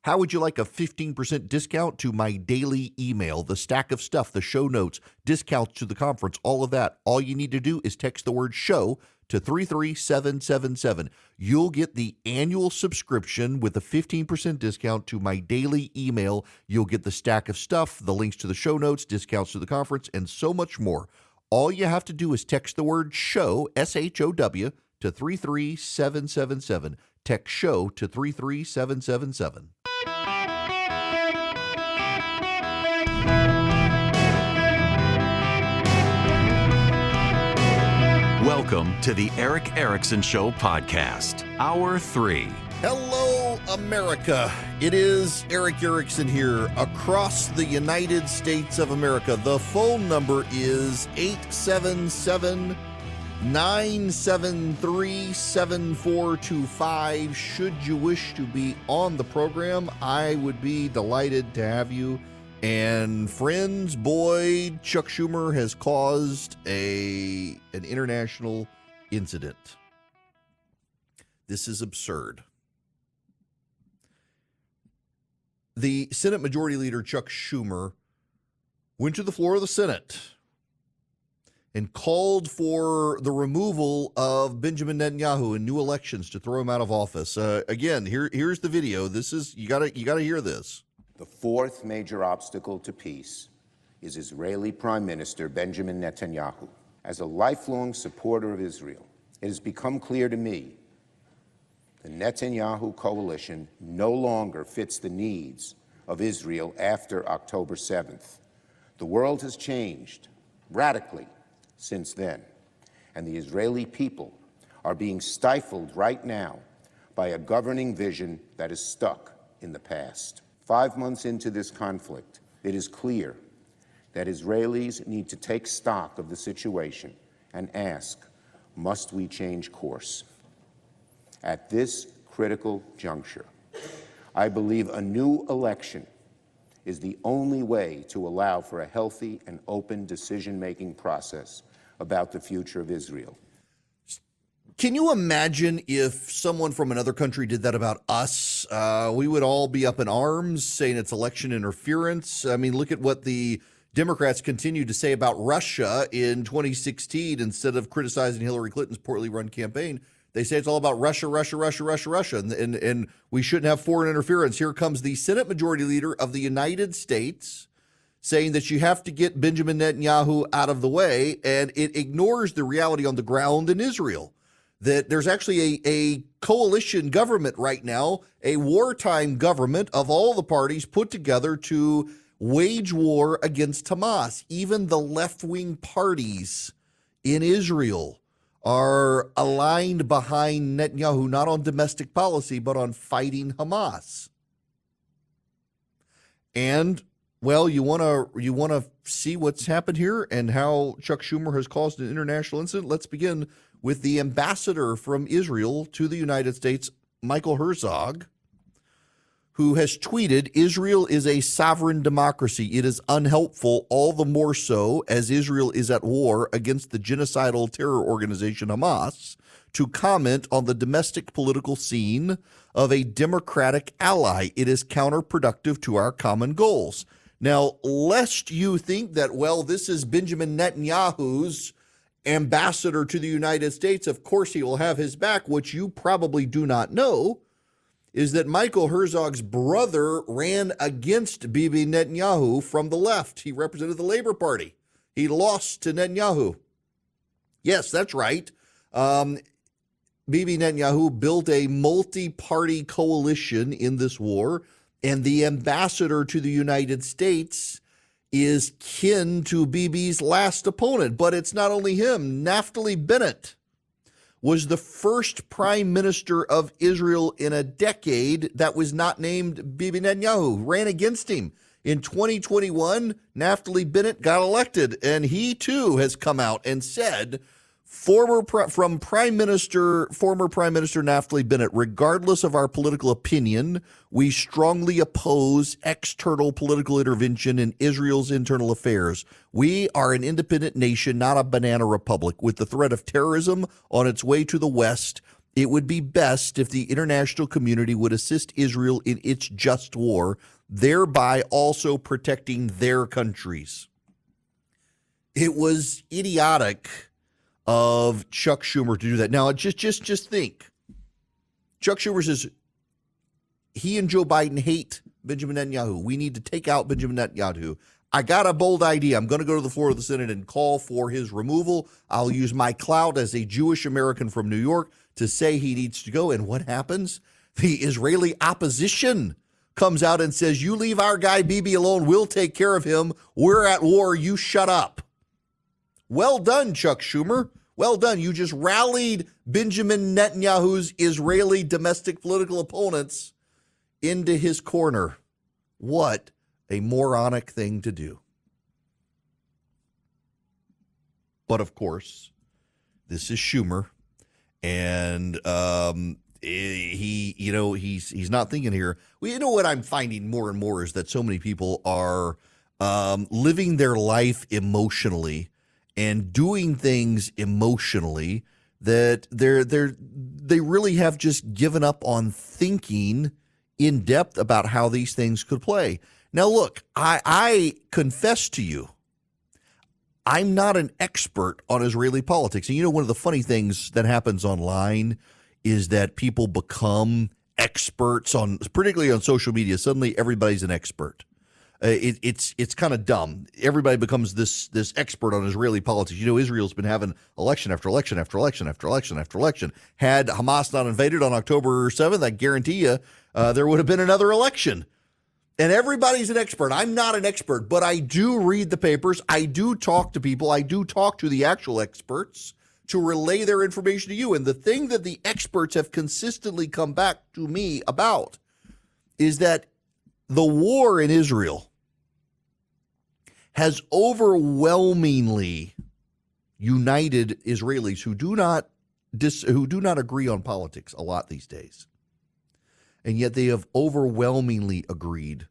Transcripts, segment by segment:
How would you like a 15% discount to my daily email, the stack of stuff, the show notes, discounts to the conference, all of that? All you need to do is text the word show to 33777. You'll get the annual subscription with a 15% discount to my daily email. You'll get the stack of stuff, the links to the show notes, discounts to the conference, and so much more. All you have to do is text the word show, SHOW, to 33777. Text show to 33777. Welcome to the Eric Erickson Show podcast, Hour 3. Hello, America. It is Eric Erickson here across the United States of America. The phone number is 877-973-7425. Should you wish to be on the program, I would be delighted to have you. And friends, boy, Chuck Schumer has caused an international incident. This is absurd. The Senate Majority Leader, Chuck Schumer, went to the floor of the Senate and called for the removal of Benjamin Netanyahu in new elections to throw him out of office. Again, here's the video. This is you gotta hear this. The fourth major obstacle to peace is Israeli Prime Minister Benjamin Netanyahu. As a lifelong supporter of Israel, it has become clear to me the Netanyahu coalition no longer fits the needs of Israel after October 7th. The world has changed radically since then, and the Israeli people are being stifled right now by a governing vision that is stuck in the past. 5 months into this conflict, it is clear that Israelis need to take stock of the situation and ask, must we change course? At this critical juncture, I believe a new election is the only way to allow for a healthy and open decision-making process about the future of Israel. Can you imagine if someone from another country did that about us? We would all be up in arms saying it's election interference. I mean, look at what the Democrats continued to say about Russia in 2016 instead of criticizing Hillary Clinton's poorly run campaign. They say it's all about Russia, and we shouldn't have foreign interference. Here comes the Senate Majority Leader of the United States saying that you have to get Benjamin Netanyahu out of the way, and it ignores the reality on the ground in Israel. That there's actually a coalition government right now, a wartime government of all the parties put together to wage war against Hamas. Even the left-wing parties in Israel are aligned behind Netanyahu, not on domestic policy, but on fighting Hamas. And, well, you want to see what's happened here and how Chuck Schumer has caused an international incident? Let's begin with the ambassador from Israel to the United States, Michael Herzog, who has tweeted, Israel is a sovereign democracy. It is unhelpful, all the more so as Israel is at war against the genocidal terror organization Hamas, to comment on the domestic political scene of a democratic ally. It is counterproductive to our common goals. Now, lest you think that, well, this is Benjamin Netanyahu's ambassador to the United States, of course he will have his back. What you probably do not know is that Michael Herzog's brother ran against Bibi Netanyahu from the left. He represented the Labor Party. He lost to Netanyahu. Yes, that's right. Bibi Netanyahu built a multi-party coalition in this war, and the ambassador to the United States is kin to Bibi's last opponent. But it's not only him. Naftali Bennett was the first prime minister of Israel in a decade that was not named Bibi Netanyahu, ran against him. In 2021, Naftali Bennett got elected, and he too has come out and said, former Prime Minister Naftali Bennett, regardless of our political opinion, we strongly oppose external political intervention in Israel's internal affairs. We are an independent nation, not a banana republic. With the threat of terrorism on its way to the West It would be best if the international community would assist Israel in its just war, thereby also protecting their countries. It was idiotic of Chuck Schumer to do that. Now, just think. Chuck Schumer says he and Joe Biden hate Benjamin Netanyahu. We need to take out Benjamin Netanyahu. I got a bold idea. I'm going to go to the floor of the Senate and call for his removal. I'll use my clout as a Jewish American from New York to say he needs to go. And what happens? The Israeli opposition comes out and says, you leave our guy Bibi alone. We'll take care of him. We're at war. You shut up. Well done, Chuck Schumer. Well done. You just rallied Benjamin Netanyahu's Israeli domestic political opponents into his corner. What a moronic thing to do. But of course, this is Schumer, and he's not thinking here. Well, you know what I'm finding more and more is that so many people are living their life emotionally and doing things emotionally that they really have just given up on thinking in depth about how these things could play. Now, look, I confess to you, I'm not an expert on Israeli politics. And you know, one of the funny things that happens online is that people become experts particularly on social media. Suddenly, everybody's an expert. It's kind of dumb. Everybody becomes this expert on Israeli politics. You know, Israel's been having election after election after election after election after election. Had Hamas not invaded on October 7th, I guarantee you there would have been another election. And everybody's an expert. I'm not an expert, but I do read the papers. I do talk to people. I do talk to the actual experts to relay their information to you. And the thing that the experts have consistently come back to me about is that the war in Israel has overwhelmingly united Israelis who do not agree on politics a lot these days. And yet they have overwhelmingly agreed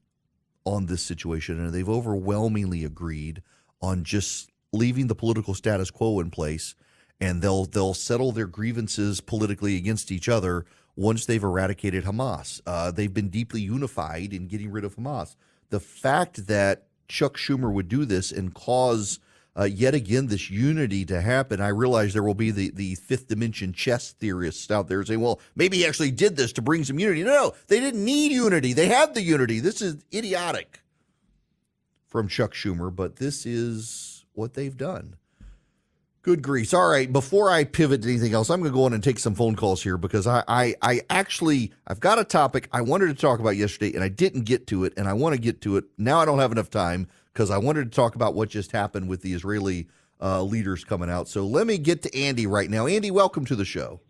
on this situation, and they've overwhelmingly agreed on just leaving the political status quo in place, and they'll settle their grievances politically against each other once they've eradicated Hamas. They've been deeply unified in getting rid of Hamas. The fact that Chuck Schumer would do this and cause yet again this unity to happen, I realize there will be the fifth dimension chess theorists out there saying, well, maybe he actually did this to bring some unity. No, they didn't need unity. They had the unity. This is idiotic from Chuck Schumer, but this is what they've done. Good grief. All right, before I pivot to anything else, I'm going to go on and take some phone calls here because I've got a topic I wanted to talk about yesterday and I didn't get to it, and I want to get to it. Now I don't have enough time because I wanted to talk about what just happened with the Israeli leaders coming out. So let me get to Andy right now. Andy, welcome to the show.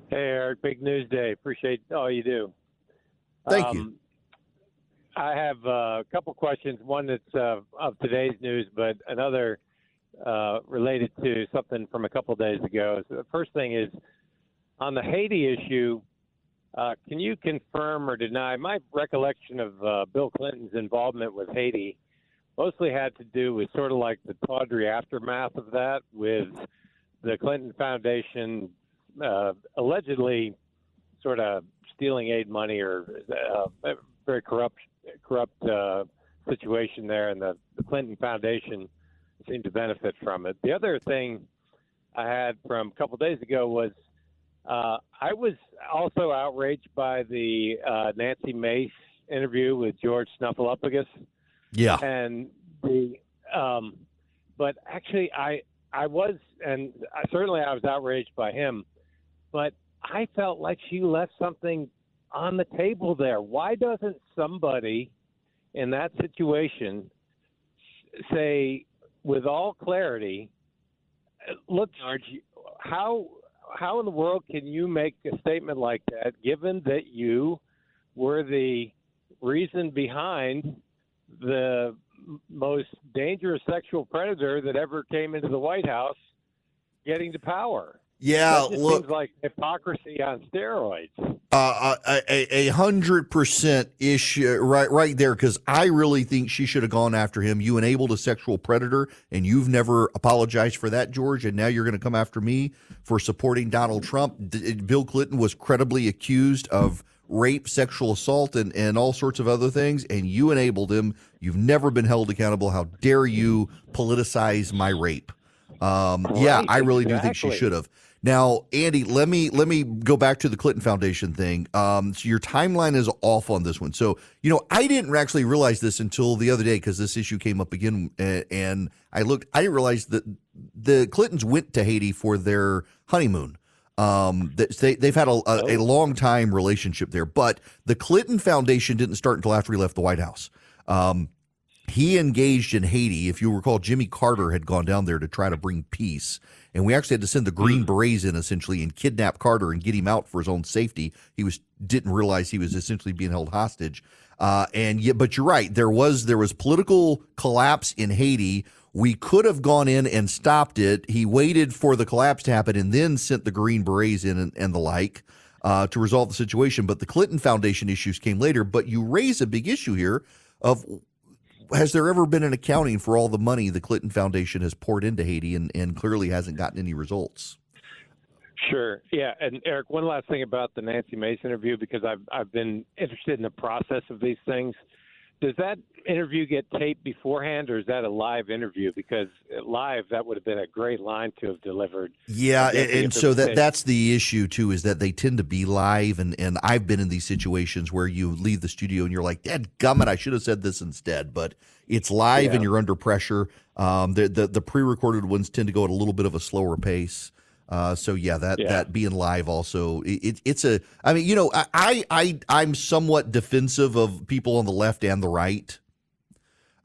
Hey, Eric, big news day. Appreciate all you do. Thank you. I have a couple questions. One that's of today's news, but another related to something from a couple days ago. So the first thing is on the Haiti issue. Can you confirm or deny? My recollection of Bill Clinton's involvement with Haiti mostly had to do with sort of like the tawdry aftermath of that, with the Clinton Foundation allegedly sort of stealing aid money or a very corrupt situation there, and the Clinton Foundation seemed to benefit from it. The other thing I had from a couple days ago was I was also outraged by the Nancy Mace interview with George Snuffleupagus. Yeah. And but actually I was, and certainly I was outraged by him, but I felt like she left something on the table there. Why doesn't somebody in that situation say with all clarity, look, George, how in the world can you make a statement like that, given that you were the reason behind the most dangerous sexual predator that ever came into the White House getting to power? Yeah, That just look, seems like hypocrisy on steroids. 100% issue right there, because I really think she should have gone after him. You enabled a sexual predator, and you've never apologized for that, George, and now you're going to come after me for supporting Donald Trump. Bill Clinton was credibly accused of rape, sexual assault, and all sorts of other things, and you enabled him. You've never been held accountable. How dare you politicize my rape? Yeah, I really do think she should have. Now, Andy, let me go back to the Clinton Foundation thing. So your timeline is off on this one. So, I didn't actually realize this until the other day because this issue came up again, and I didn't realize that the Clintons went to Haiti for their honeymoon. They've had a long time relationship there, but the Clinton Foundation didn't start until after he left the White House. He engaged in Haiti. If you recall, Jimmy Carter had gone down there to try to bring peace. And we actually had to send the Green Berets in essentially and kidnap Carter and get him out for his own safety. He didn't realize he was essentially being held hostage. But you're right. There was political collapse in Haiti. We could have gone in and stopped it. He waited for the collapse to happen and then sent the Green Berets in and the like to resolve the situation. But the Clinton Foundation issues came later. But you raise a big issue here of, has there ever been an accounting for all the money the Clinton Foundation has poured into Haiti and clearly hasn't gotten any results? Sure. Yeah. And Eric, one last thing about the Nancy Mace interview, because I've been interested in the process of these things. Does that interview get taped beforehand, or is that a live interview? Because live, that would have been a great line to have delivered. Yeah, and so that's the issue, too, is that they tend to be live, and I've been in these situations where you leave the studio and you're like, dadgummit, I should have said this instead, but it's live and you're under pressure. The pre-recorded ones tend to go at a little bit of a slower pace. That being live also, I'm somewhat defensive of people on the left and the right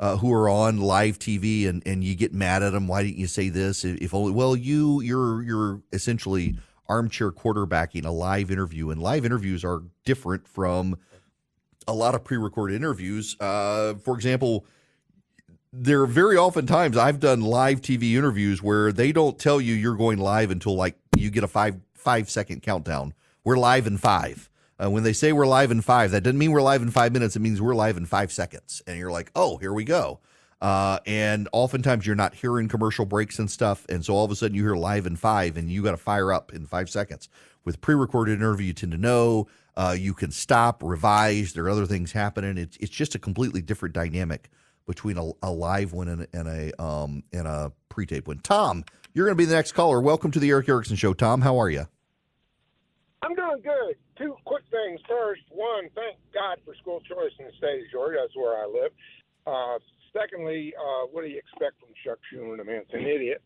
who are on live TV and you get mad at them. Why didn't you say this? If only, well, you're essentially armchair quarterbacking a live interview, and live interviews are different from a lot of pre-recorded interviews. For example, there are very often times I've done live TV interviews where they don't tell you you're going live until like you get a 5-second countdown. We're live in 5. When they say we're live in 5, that doesn't mean we're live in 5 minutes. It means we're live in 5 seconds. And you're like, oh, here we go. And oftentimes you're not hearing commercial breaks and stuff. And so all of a sudden you hear live in 5 and you got to fire up in 5 seconds. With pre-recorded interview, you tend to know you can stop, revise. There are other things happening. It's just a completely different dynamic between a live one and a pre-tape one. Tom, you're going to be the next caller. Welcome to the Eric Erickson Show. Tom, how are you? I'm doing good. 2 quick things. First, one, thank God for school choice in the state of Georgia. That's where I live. Secondly, what do you expect from Chuck Schumer? The man's an idiot.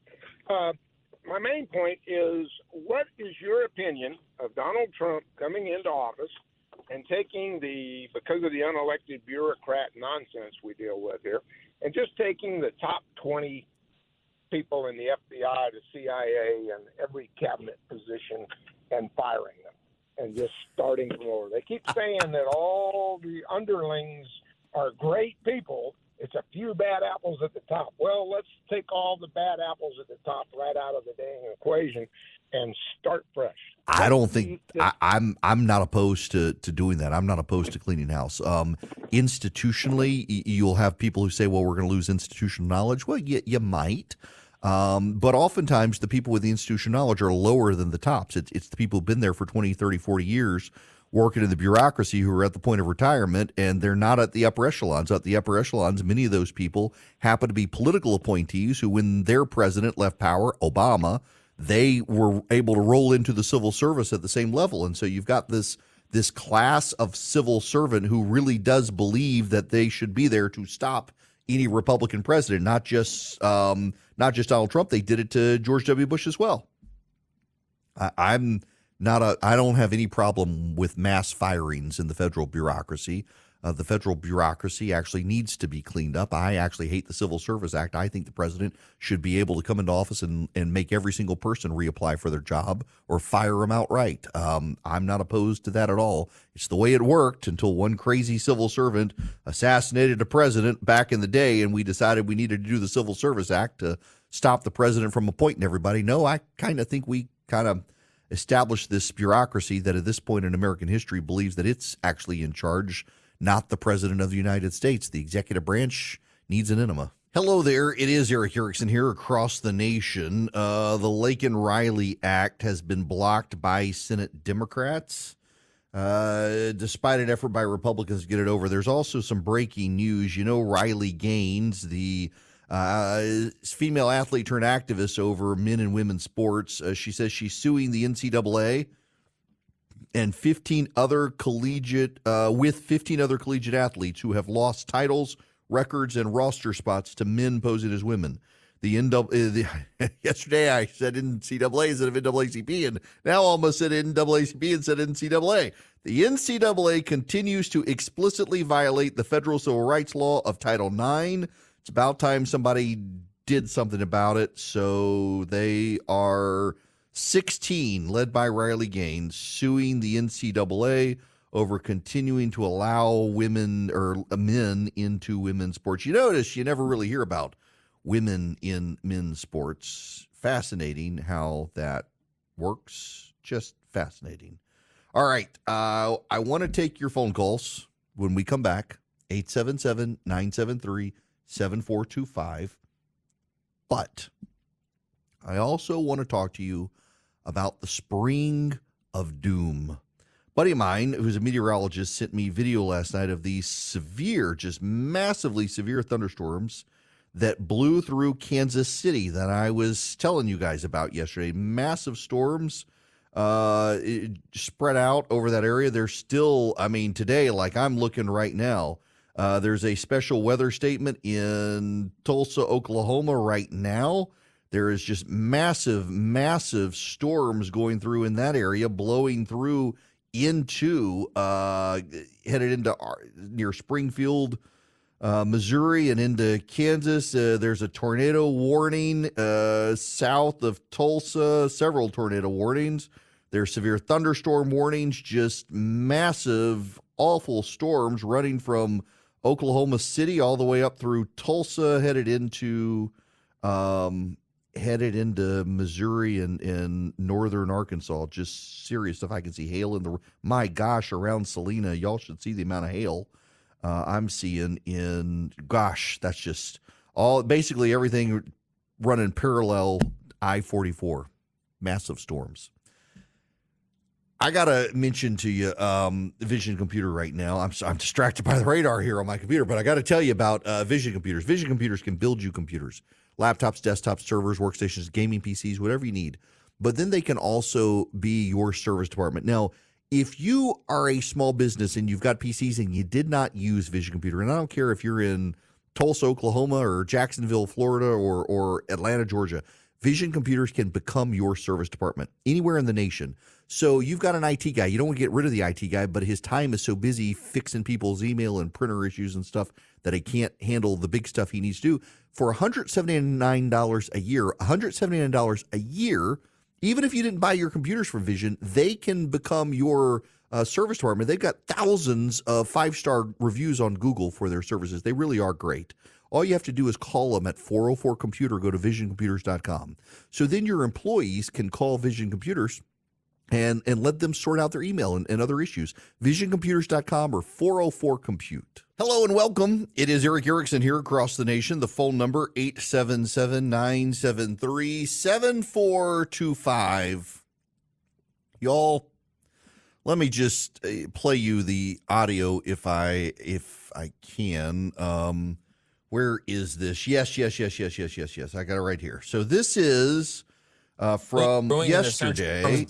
My main point is, what is your opinion of Donald Trump coming into office and taking because of the unelected bureaucrat nonsense we deal with here, and just taking the top 20 people in the FBI, the CIA, and every cabinet position and firing them and just starting from over. They keep saying that all the underlings are great people. It's a few bad apples at the top. Well, let's take all the bad apples at the top right out of the dang equation and start fresh. I don't think I'm not opposed to doing that. I'm not opposed to cleaning house. Institutionally, you'll have people who say, well, we're going to lose institutional knowledge. Well, you might. But oftentimes the people with the institutional knowledge are lower than the tops. It's the people who've been there for 20, 30, 40 years working in the bureaucracy who are at the point of retirement, and they're not at the upper echelons. At the upper echelons, many of those people happen to be political appointees who, when their president left power, Obama, they were able to roll into the civil service at the same level. And so you've got this class of civil servant who really does believe that they should be there to stop any Republican president, not just Donald Trump. They did it to George W. Bush as well. I don't have any problem with mass firings in the federal bureaucracy. The federal bureaucracy actually needs to be cleaned up. I actually hate the Civil Service Act. I think the president should be able to come into office and make every single person reapply for their job or fire them outright. I'm not opposed to that at all. It's the way it worked until one crazy civil servant assassinated a president back in the day, and we decided we needed to do the Civil Service Act to stop the president from appointing everybody. No, I kind of think we kind of established this bureaucracy that at this point in American history believes that it's actually in charge, not the president of the United States. The executive branch needs an enema. Hello there. It is Eric Erickson here across the nation. The Laken-Riley Act has been blocked by Senate Democrats, despite an effort by Republicans to get it over. There's also some breaking news. You know, Riley Gaines, the female athlete turned activist over men and women's sports. She says she's suing the NCAA and 15 other collegiate athletes who have lost titles, records, and roster spots to men posing as women. Yesterday I said NCAA instead of NAACP, and now I almost said NAACP instead of NCAA. The NCAA continues to explicitly violate the federal civil rights law of Title IX. It's about time somebody did something about it. So they are 16, led by Riley Gaines, suing the NCAA over continuing to allow women or men into women's sports. You notice you never really hear about women in men's sports. Fascinating how that works. Just fascinating. All right. I want to take your phone calls when we come back. 877-973-7425. But I also want to talk to you about the spring of doom. A buddy of mine, who's a meteorologist, sent me video last night of these severe, just massively severe thunderstorms that blew through Kansas City that I was telling you guys about yesterday. Massive storms spread out over that area. There's still, today, like I'm looking right now, there's a special weather statement in Tulsa, Oklahoma right now. There is just massive, massive storms going through in that area, blowing through into, headed into near Springfield, Missouri, and into Kansas. There's a tornado warning south of Tulsa, several tornado warnings. There's severe thunderstorm warnings, just massive, awful storms running from Oklahoma City all the way up through Tulsa, headed into Missouri and northern Arkansas. Just serious stuff. I can see hail my gosh, around Salina. Y'all should see the amount of hail I'm seeing that's just basically everything running parallel I-44. Massive storms. I got to mention to you Vision Computer right now. I'm distracted by the radar here on my computer, but I got to tell you about Vision Computers. Vision Computers can build you computers, laptops, desktops, servers, workstations, gaming PCs, whatever you need. But then they can also be your service department. Now, if you are a small business and you've got PCs and you did not use Vision Computer, and I don't care if you're in Tulsa, Oklahoma, or Jacksonville, Florida, or Atlanta, Georgia, Vision Computers can become your service department anywhere in the nation. So you've got an IT guy. You don't want to get rid of the IT guy, but his time is so busy fixing people's email and printer issues and stuff that he can't handle the big stuff he needs to do. For $179 a year, even if you didn't buy your computers from Vision, they can become your service department. They've got thousands of 5-star reviews on Google for their services. They really are great. All you have to do is call them at 404-COMPUTER. Go to visioncomputers.com. So then your employees can call Vision Computers and let them sort out their email and other issues. Visioncomputers.com or 404-COMPUTE. Hello and welcome. It is Eric Erickson here across the nation. The phone number, 877-973-7425. Y'all, let me just play you the audio if I can. Where is this? Yes. I got it right here. So this is from yesterday.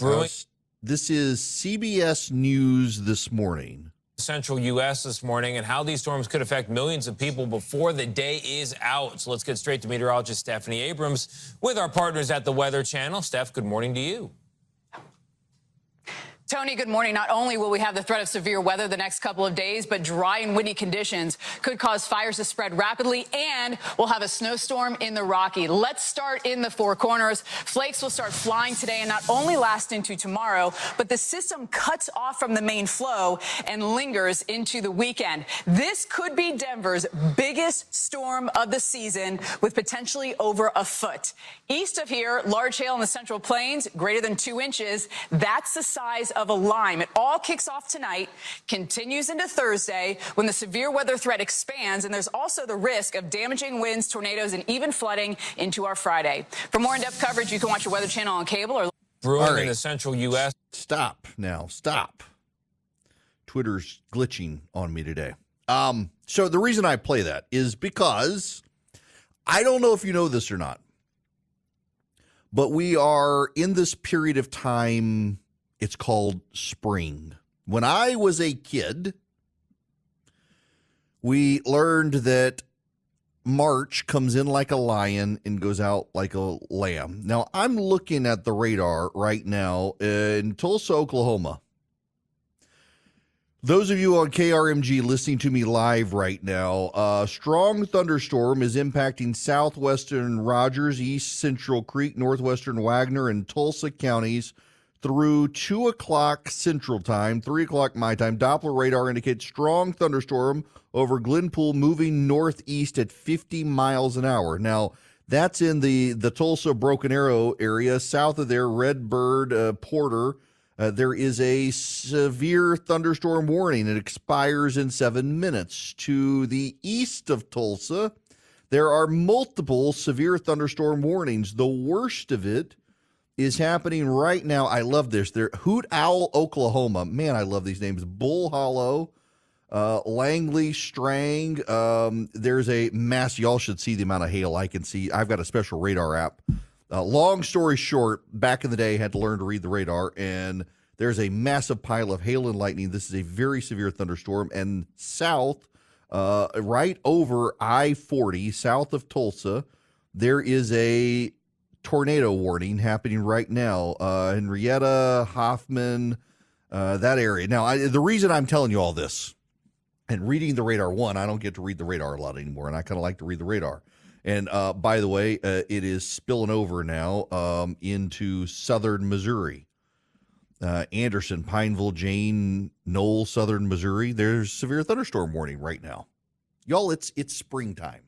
This is CBS News this morning. Central U.S. this morning and how these storms could affect millions of people before the day is out. So let's get straight to meteorologist Stephanie Abrams with our partners at the Weather Channel. Steph, good morning to you. Tony, good morning. Not only will we have the threat of severe weather the next couple of days, but dry and windy conditions could cause fires to spread rapidly, and we'll have a snowstorm in the Rocky. Let's start in the Four Corners. Flakes will start flying today and not only last into tomorrow, but the system cuts off from the main flow and lingers into the weekend. This could be Denver's biggest storm of the season, with potentially over a foot. East of here, large hail in the Central Plains, greater than 2 inches. That's the size of a lime. It all kicks off tonight, continues into Thursday when the severe weather threat expands, and there's also the risk of damaging winds, tornadoes, and even flooding into our Friday. For more in-depth coverage, you can watch your Weather Channel on cable or Brewing in the central U.S. Stop now. Stop. Twitter's glitching on me today. So the reason I play that is because I don't know if you know this or not, but we are in this period of time. It's called spring. When I was a kid, we learned that March comes in like a lion and goes out like a lamb. Now, I'm looking at the radar right now in Tulsa, Oklahoma. Those of you on KRMG listening to me live right now, a strong thunderstorm is impacting southwestern Rogers, east Central Creek, northwestern Wagner, and Tulsa counties through 2 o'clock Central Time, 3 o'clock my time. Doppler radar indicates strong thunderstorm over Glenpool moving northeast at 50 miles an hour. Now, that's in the Tulsa Broken Arrow area. South of there, Redbird, Porter, there is a severe thunderstorm warning. It expires in 7 minutes. To the east of Tulsa, there are multiple severe thunderstorm warnings. The worst of it is happening right now. I love this. They're Hoot Owl, Oklahoma. Man, I love these names. Bull Hollow, Langley, Strang. There's a mass. Y'all should see the amount of hail I can see. I've got a special radar app. Long story short, back in the day, had to learn to read the radar, and there's a massive pile of hail and lightning. This is a very severe thunderstorm. And south, right over I-40, south of Tulsa, there is a tornado warning happening right now. Henrietta, Hoffman, that area. Now, the reason I'm telling you all this and reading the radar, one, I don't get to read the radar a lot anymore, and I kind of like to read the radar. And by the way, it is spilling over now into southern Missouri. Anderson, Pineville, Jane, Knoll, southern Missouri. There's severe thunderstorm warning right now. Y'all, it's springtime.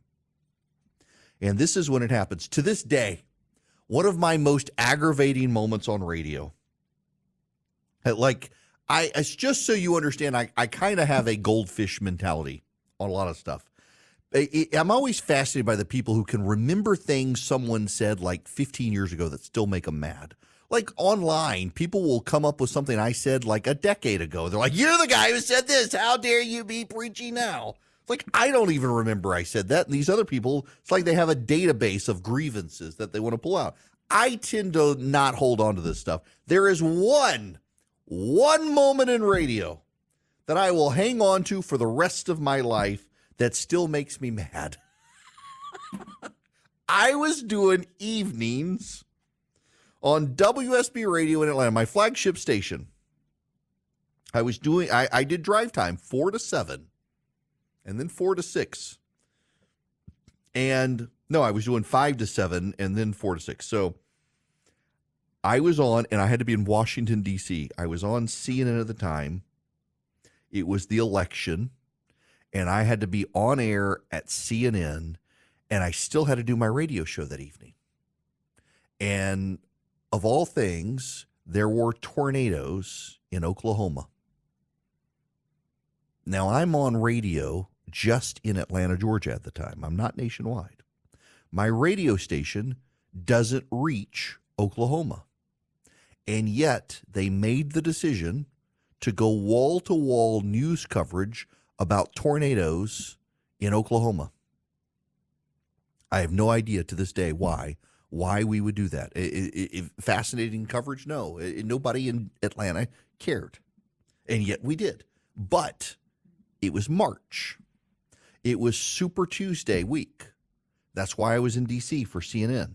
And this is when it happens. To this day, one of my most aggravating moments on radio. It's just so you understand, I kind of have a goldfish mentality on a lot of stuff. I'm always fascinated by the people who can remember things someone said like 15 years ago that still make them mad. Like online, people will come up with something I said like a decade ago. They're like, "You're the guy who said this. How dare you be preaching now?" Like, I don't even remember I said that. And these other people, it's like they have a database of grievances that they want to pull out. I tend to not hold on to this stuff. There is one moment in radio that I will hang on to for the rest of my life that still makes me mad. I was doing evenings on WSB Radio in Atlanta, my flagship station. I did drive time 4 to 7 and then 4 to 6. And no, I was doing 5 to 7 and then 4 to 6. So I was on, and I had to be in Washington, D.C. I was on CNN at the time. It was the election, and I had to be on air at CNN, and I still had to do my radio show that evening. And of all things, there were tornadoes in Oklahoma. Now, I'm on radio just in Atlanta, Georgia at the time. I'm not nationwide. My radio station doesn't reach Oklahoma. And yet they made the decision to go wall-to-wall news coverage about tornadoes in Oklahoma. I have no idea to this day why we would do that. Fascinating coverage? No. Nobody in Atlanta cared. And yet we did. But it was March. It was Super Tuesday week. That's why I was in D.C. for CNN.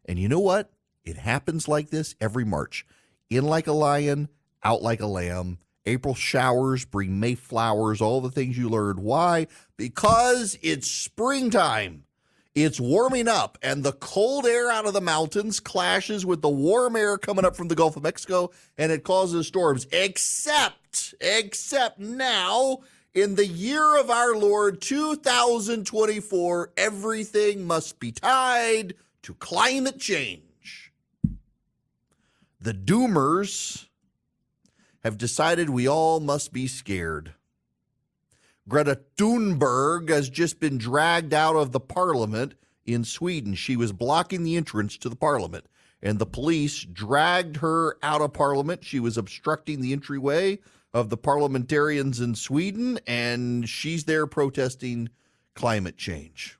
And you know what? It happens like this every March. In like a lion, out like a lamb. April showers bring May flowers, all the things you learned. Why? Because it's springtime. It's warming up, and the cold air out of the mountains clashes with the warm air coming up from the Gulf of Mexico, and it causes storms. Except now, in the year of our Lord 2024, everything must be tied to climate change. The doomers have decided we all must be scared. Greta Thunberg has just been dragged out of the parliament in Sweden. She was blocking the entrance to the parliament, and the police dragged her out of parliament. She was obstructing the entryway of the parliamentarians in Sweden, and she's there protesting climate change.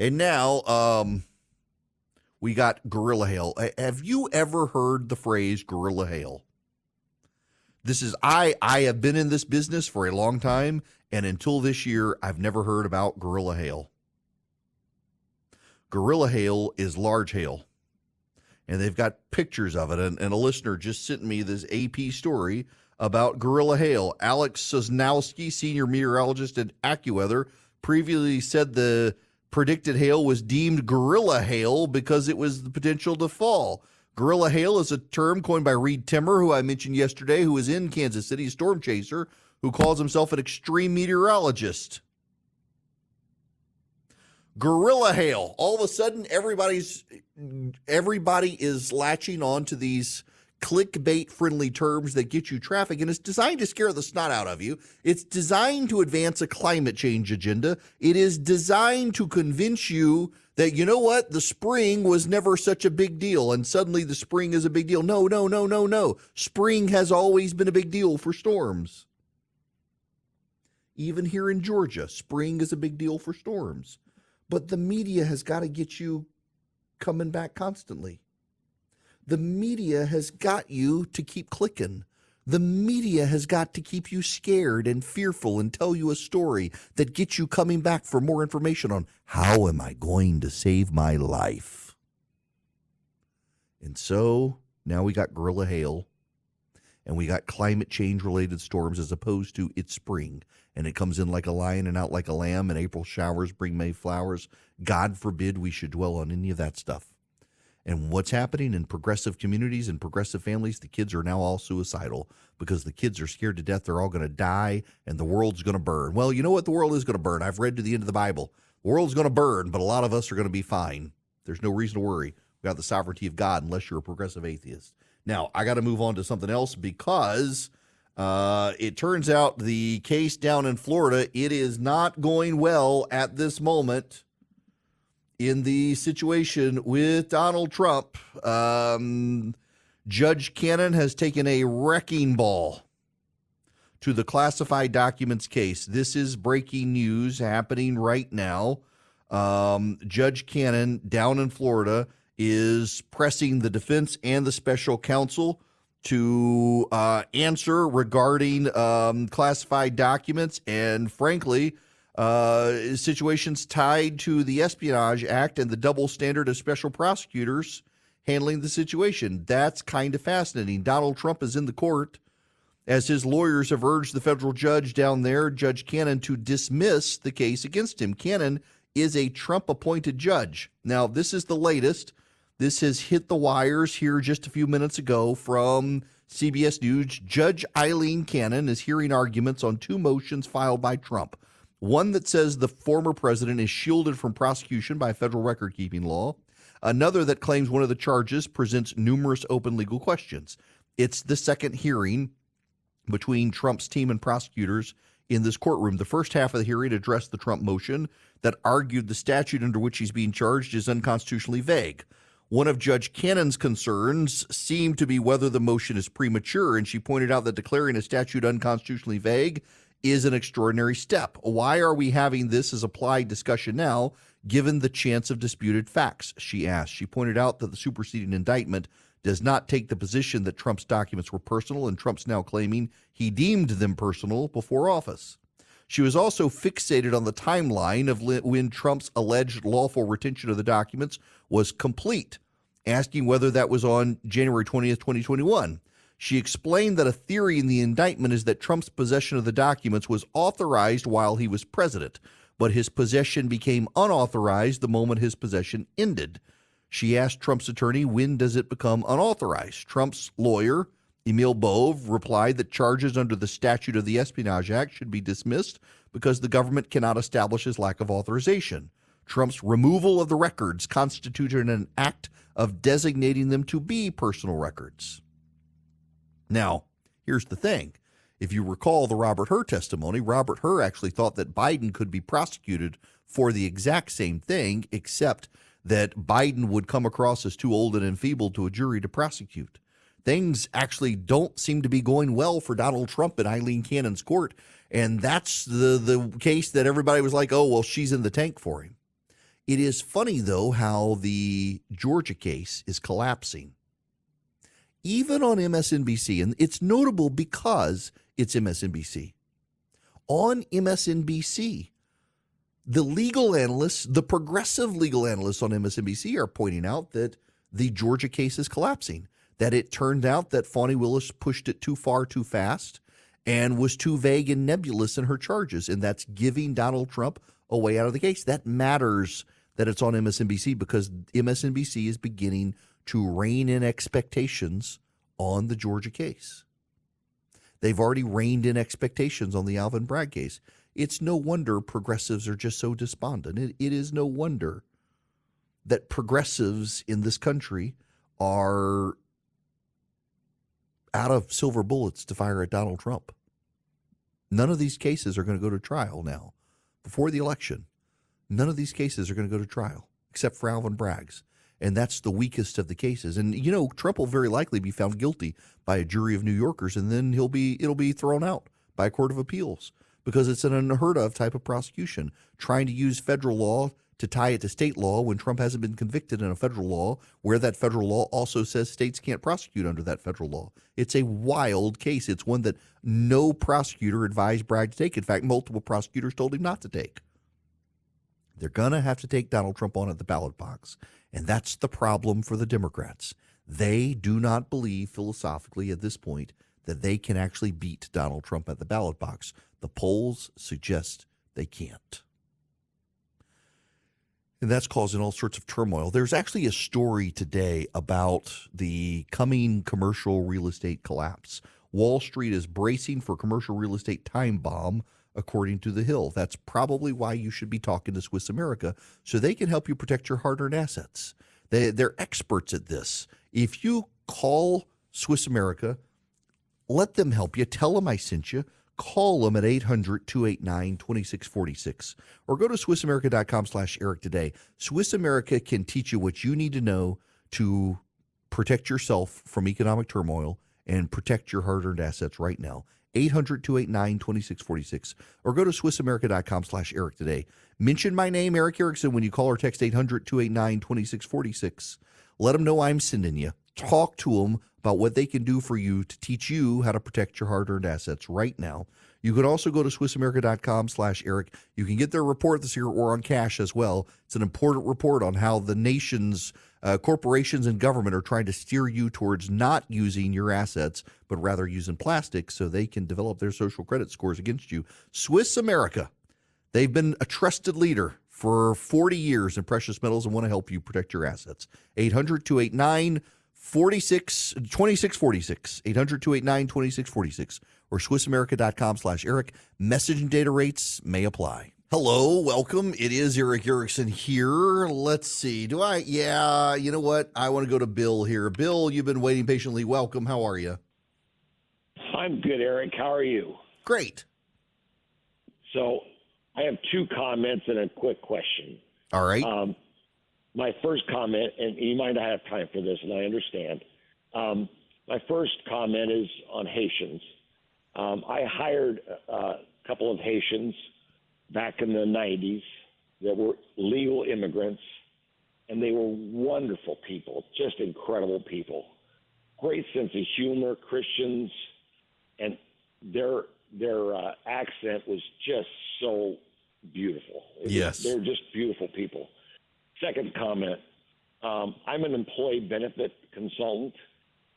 And now we got guerrilla hail. Have you ever heard the phrase guerrilla hail? This is, I have been in this business for a long time, and until this year, I've never heard about guerrilla hail. Guerrilla hail is large hail, and they've got pictures of it, and a listener just sent me this AP story about guerrilla hail. Alex Sosnowski, senior meteorologist at AccuWeather, previously said the predicted hail was deemed guerrilla hail because it was the potential to fall. Guerrilla hail is a term coined by Reed Timmer, who I mentioned yesterday, who is in Kansas City, a storm chaser, who calls himself an extreme meteorologist. Guerrilla hail. All of a sudden, everybody is latching on to these clickbait-friendly terms that get you traffic, and it's designed to scare the snot out of you. It's designed to advance a climate change agenda. It is designed to convince you that, you know what, the spring was never such a big deal, and suddenly the spring is a big deal. No. Spring has always been a big deal for storms. Even here in Georgia, spring is a big deal for storms. But the media has got to get you coming back constantly. The media has got you to keep clicking. The media has got to keep you scared and fearful and tell you a story that gets you coming back for more information on how am I going to save my life. And so now we got guerrilla hail, and we got climate change related storms as opposed to it's spring and it comes in like a lion and out like a lamb, and April showers bring May flowers. God forbid we should dwell on any of that stuff. And what's happening in progressive communities and progressive families, the kids are now all suicidal because the kids are scared to death they're all going to die and the world's going to burn. Well, you know what? The world is going to burn. I've read to the end of the Bible. The world's going to burn, but a lot of us are going to be fine. There's no reason to worry. We got the sovereignty of God unless you're a progressive atheist. Now, I got to move on to something else because it turns out the case down in Florida, it is not going well at this moment. In the situation with Donald Trump, Judge Cannon has taken a wrecking ball to the classified documents case. This is breaking news happening right now. Judge Cannon down in Florida is pressing the defense and the special counsel to answer regarding classified documents and, frankly, situations tied to the Espionage Act and the double standard of special prosecutors handling the situation. That's kind of fascinating. Donald Trump is in the court as his lawyers have urged the federal judge down there, Judge Cannon, to dismiss the case against him. Cannon is a Trump-appointed judge. Now, this is the latest. This has hit the wires here just a few minutes ago from CBS News. Judge Eileen Cannon is hearing arguments on two motions filed by Trump. One that says the former president is shielded from prosecution by federal record-keeping law. Another that claims one of the charges presents numerous open legal questions. It's the second hearing between Trump's team and prosecutors in this courtroom. The first half of the hearing addressed the Trump motion that argued the statute under which he's being charged is unconstitutionally vague. One of Judge Cannon's concerns seemed to be whether the motion is premature, and she pointed out that declaring a statute unconstitutionally vague is an extraordinary step. Why are we having this as applied discussion now, given the chance of disputed facts, she asked. She pointed out that the superseding indictment does not take the position that Trump's documents were personal, and Trump's now claiming he deemed them personal before office. She was also fixated on the timeline of when Trump's alleged lawful retention of the documents was complete, asking whether that was on January 20th, 2021. She explained that a theory in the indictment is that Trump's possession of the documents was authorized while he was president, but his possession became unauthorized the moment his possession ended. She asked Trump's attorney, when does it become unauthorized? Trump's lawyer, Emil Bove, replied that charges under the statute of the Espionage Act should be dismissed because the government cannot establish his lack of authorization. Trump's removal of the records constituted an act of designating them to be personal records. Now, here's the thing. If you recall the Robert Hur testimony, Robert Hur actually thought that Biden could be prosecuted for the exact same thing, except that Biden would come across as too old and enfeebled to a jury to prosecute. Things actually don't seem to be going well for Donald Trump in Eileen Cannon's court, and that's the case that everybody was like, oh, well, she's in the tank for him. It is funny, though, how the Georgia case is collapsing. Even on MSNBC, and it's notable because it's MSNBC. On MSNBC, the legal analysts, the progressive legal analysts on MSNBC are pointing out that the Georgia case is collapsing, that it turned out that Fani Willis pushed it too far too fast and was too vague and nebulous in her charges, and that's giving Donald Trump a way out of the case. That matters that it's on MSNBC because MSNBC is beginning to rein in expectations on the Georgia case. They've already reined in expectations on the Alvin Bragg case. It's no wonder progressives are just so despondent. It is no wonder that progressives in this country are out of silver bullets to fire at Donald Trump. None of these cases are going to go to trial now. Before the election, none of these cases are going to go to trial except for Alvin Bragg's. And that's the weakest of the cases. And, you know, Trump will very likely be found guilty by a jury of New Yorkers, and then it'll be thrown out by a court of appeals because it's an unheard of type of prosecution, trying to use federal law to tie it to state law when Trump hasn't been convicted in a federal law where that federal law also says states can't prosecute under that federal law. It's a wild case. It's one that no prosecutor advised Bragg to take. In fact, multiple prosecutors told him not to take. They're going to have to take Donald Trump on at the ballot box. And that's the problem for the Democrats. They do not believe philosophically at this point that they can actually beat Donald Trump at the ballot box. The polls suggest they can't. And that's causing all sorts of turmoil. There's actually a story today about the coming commercial real estate collapse. Wall Street is bracing for commercial real estate time bomb, according to The Hill. That's probably why you should be talking to Swiss America, so they can help you protect your hard-earned assets. They're experts at this. If you call Swiss America, let them help you. Tell them I sent you. Call them at 800-289-2646 or go to SwissAmerica.com/Eric today. Swiss America can teach you what you need to know to protect yourself from economic turmoil and protect your hard-earned assets right now. 800-289-2646 or go to SwissAmerica.com/Eric today. Mention my name, Eric Erickson, when you call or text 800-289-2646. Let them know I'm sending you. Talk to them about what they can do for you to teach you how to protect your hard-earned assets right now. You can also go to SwissAmerica.com/Eric. You can get their report this year or on cash as well. It's an important report on how the nation's corporations and government are trying to steer you towards not using your assets, but rather using plastic so they can develop their social credit scores against you. Swiss America, they've been a trusted leader for 40 years in precious metals and want to help you protect your assets. 800-289-2646, 800-289-2646, or SwissAmerica.com/Eric. Message and data rates may apply. Hello, welcome. It is Eric Erickson here. Let's see. Yeah, you know what? I want to go to Bill here. Bill, you've been waiting patiently. Welcome. How are you? I'm good, Eric. How are you? Great. So I have two comments and a quick question. All right. My first comment, and you might not have time for this, and I understand. My first comment is on Haitians. I hired a couple of Haitians back in the 90s that were legal immigrants, and they were wonderful people, just incredible people. Great sense of humor, Christians, and their accent was just so beautiful. Yes. They're just beautiful people. Second comment, I'm an employee benefit consultant,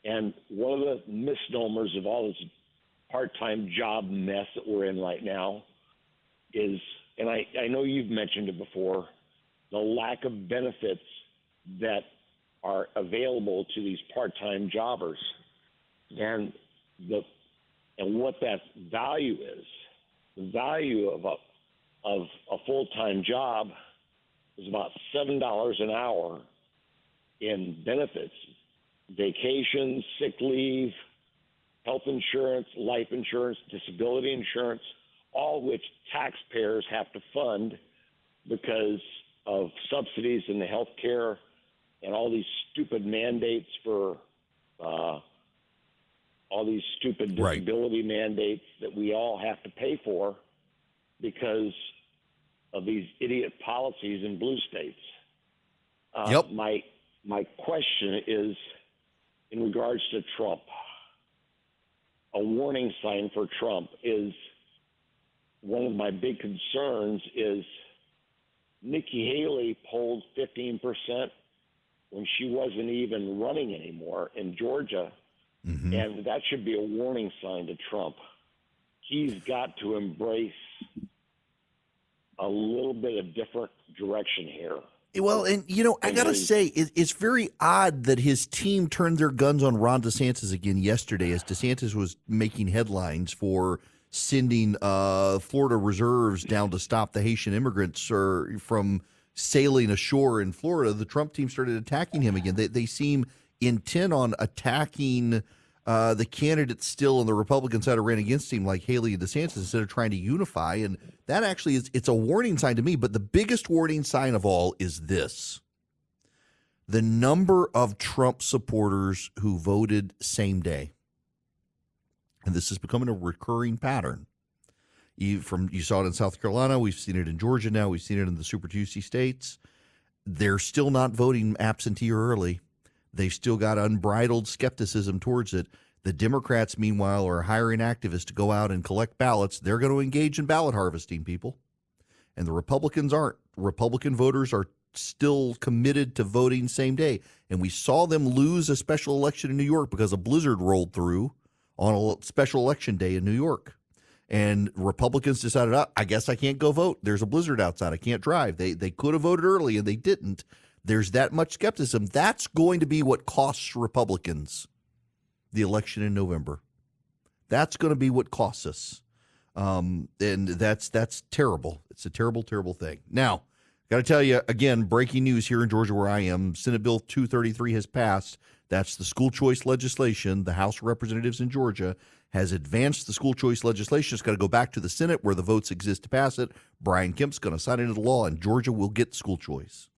And one of the misnomers of all this part-time job mess that we're in right now is, and I know you've mentioned it before, the lack of benefits that are available to these part-time jobbers. And what that value is. The value of a full-time job is about $7 an hour in benefits, vacations, sick leave, health insurance, life insurance, disability insurance, all which taxpayers have to fund because of subsidies in the health care and all these stupid mandates for all these stupid disability mandates that we all have to pay for because of these idiot policies in blue states. My question is in regards to Trump. A warning sign for Trump is one of my big concerns is Nikki Haley polled 15% when she wasn't even running anymore in Georgia. Mm-hmm. And that should be a warning sign to Trump. He's got to embrace a little bit of different direction here. Well, and, I got to say, it's very odd that his team turned their guns on Ron DeSantis again yesterday as DeSantis was making headlines for sending Florida reserves down to stop the Haitian immigrants from sailing ashore in Florida. The Trump team started attacking him again. They seem intent on attacking the candidates still on the Republican side who ran against him, like Haley and DeSantis, instead of trying to unify. And that actually it's a warning sign to me. But the biggest warning sign of all is this: the number of Trump supporters who voted same day. And this is becoming a recurring pattern. You saw it in South Carolina. We've seen it in Georgia now. We've seen it in the Super Tuesday states. They're still not voting absentee or early. They've still got unbridled skepticism towards it. The Democrats, meanwhile, are hiring activists to go out and collect ballots. They're going to engage in ballot harvesting, people. And the Republicans aren't. Republican voters are still committed to voting same day. And we saw them lose a special election in New York because a blizzard rolled through on a special election day in New York. And Republicans decided, I guess I can't go vote. There's a blizzard outside. I can't drive. They could have voted early, and they didn't. There's that much skepticism. That's going to be what costs Republicans the election in November. That's going to be what costs us. And that's terrible. It's a terrible, terrible thing. Now, got to tell you, again, breaking news here in Georgia where I am. Senate Bill 233 has passed. That's the school choice legislation. The House of Representatives in Georgia has advanced the school choice legislation. It's got to go back to the Senate where the votes exist to pass it. Brian Kemp's going to sign it into law, and Georgia will get school choice.